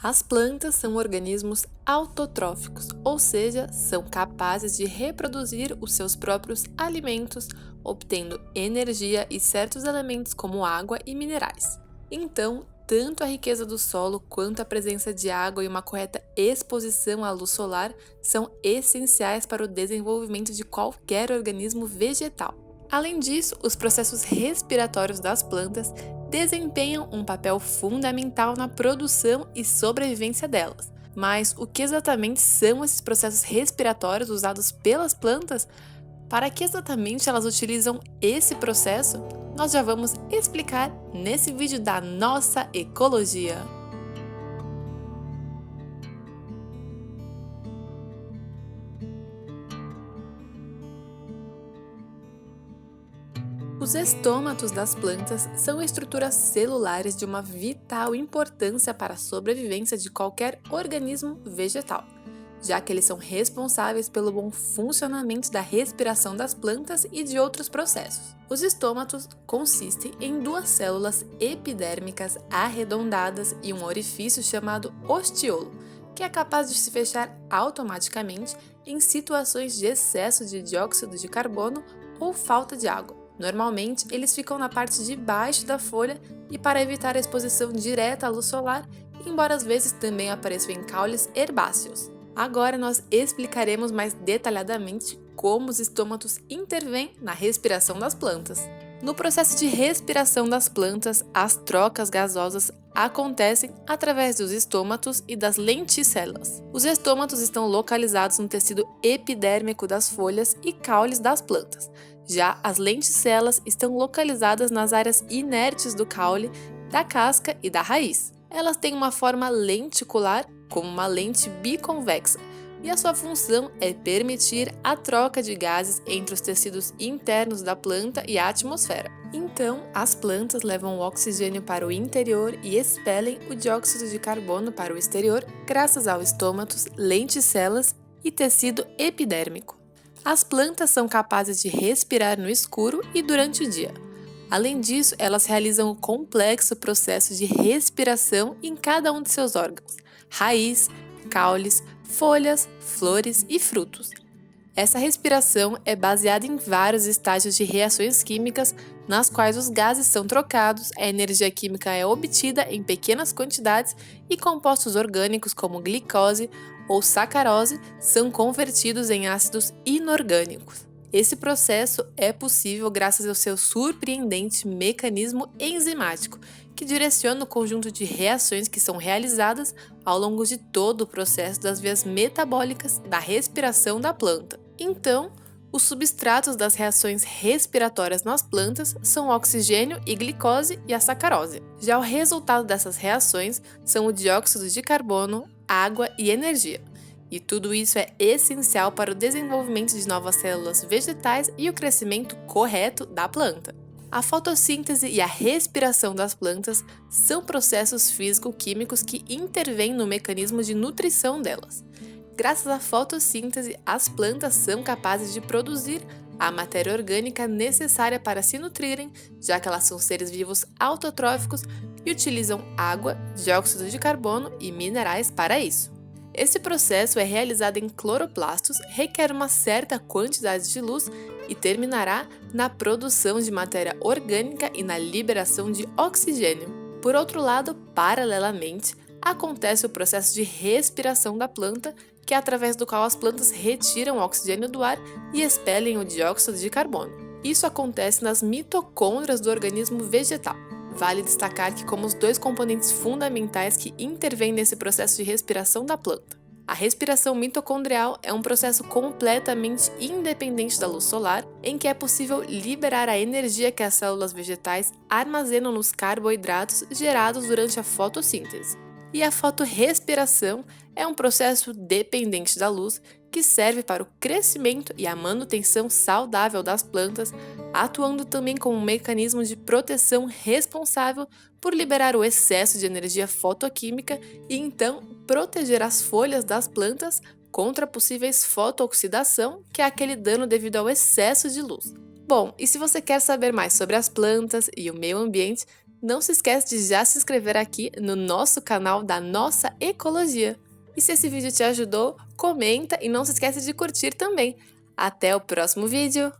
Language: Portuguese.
As plantas são organismos autotróficos, ou seja, são capazes de reproduzir os seus próprios alimentos, obtendo energia e certos elementos como água e minerais. Então, tanto a riqueza do solo quanto a presença de água e uma correta exposição à luz solar são essenciais para o desenvolvimento de qualquer organismo vegetal. Além disso, os processos respiratórios das plantas desempenham um papel fundamental na produção e sobrevivência delas. Mas o que exatamente são esses processos respiratórios usados pelas plantas? Para que exatamente elas utilizam esse processo? Nós já vamos explicar nesse vídeo da nossa ecologia. Os estômatos das plantas são estruturas celulares de uma vital importância para a sobrevivência de qualquer organismo vegetal, já que eles são responsáveis pelo bom funcionamento da respiração das plantas e de outros processos. Os estômatos consistem em duas células epidérmicas arredondadas e um orifício chamado ostiolo, que é capaz de se fechar automaticamente em situações de excesso de dióxido de carbono ou falta de água. Normalmente, eles ficam na parte de baixo da folha e para evitar a exposição direta à luz solar, embora às vezes também apareçam em caules herbáceos. Agora nós explicaremos mais detalhadamente como os estômatos intervêm na respiração das plantas. No processo de respiração das plantas, as trocas gasosas acontecem através dos estômatos e das lenticelas. Os estômatos estão localizados no tecido epidérmico das folhas e caules das plantas. Já as lenticelas estão localizadas nas áreas inertes do caule, da casca e da raiz. Elas têm uma forma lenticular, como uma lente biconvexa, e a sua função é permitir a troca de gases entre os tecidos internos da planta e a atmosfera. Então, as plantas levam o oxigênio para o interior e expelem o dióxido de carbono para o exterior, graças ao estômatos, lenticelas e tecido epidérmico. As plantas são capazes de respirar no escuro e durante o dia. Além disso, elas realizam um complexo processo de respiração em cada um de seus órgãos: raiz, caules, folhas, flores e frutos. Essa respiração é baseada em vários estágios de reações químicas, nas quais os gases são trocados, a energia química é obtida em pequenas quantidades e compostos orgânicos como glicose ou sacarose são convertidos em ácidos inorgânicos. Esse processo é possível graças ao seu surpreendente mecanismo enzimático, que direciona o conjunto de reações que são realizadas ao longo de todo o processo das vias metabólicas da respiração da planta. Então, os substratos das reações respiratórias nas plantas são o oxigênio e glicose e a sacarose. Já o resultado dessas reações são o dióxido de carbono, água e energia. E tudo isso é essencial para o desenvolvimento de novas células vegetais e o crescimento correto da planta. A fotossíntese e a respiração das plantas são processos físico-químicos que intervêm no mecanismo de nutrição delas. Graças à fotossíntese, as plantas são capazes de produzir a matéria orgânica necessária para se nutrirem, já que elas são seres vivos autotróficos e utilizam água, dióxido de carbono e minerais para isso. Esse processo é realizado em cloroplastos, requer uma certa quantidade de luz e terminará na produção de matéria orgânica e na liberação de oxigênio. Por outro lado, paralelamente, acontece o processo de respiração da planta, que é através do qual as plantas retiram o oxigênio do ar e expelem o dióxido de carbono. Isso acontece nas mitocôndrias do organismo vegetal. Vale destacar que como os dois componentes fundamentais que intervêm nesse processo de respiração da planta. A respiração mitocondrial é um processo completamente independente da luz solar, em que é possível liberar a energia que as células vegetais armazenam nos carboidratos gerados durante a fotossíntese. E a fotorrespiração é um processo dependente da luz que serve para o crescimento e a manutenção saudável das plantas, atuando também como um mecanismo de proteção responsável por liberar o excesso de energia fotoquímica e então proteger as folhas das plantas contra possíveis fotooxidação, que é aquele dano devido ao excesso de luz. Bom, e se você quer saber mais sobre as plantas e o meio ambiente, Não se esquece de já se inscrever aqui no nosso canal da Nossa Ecologia. E se esse vídeo te ajudou, comenta e não se esquece de curtir também. Até o próximo vídeo!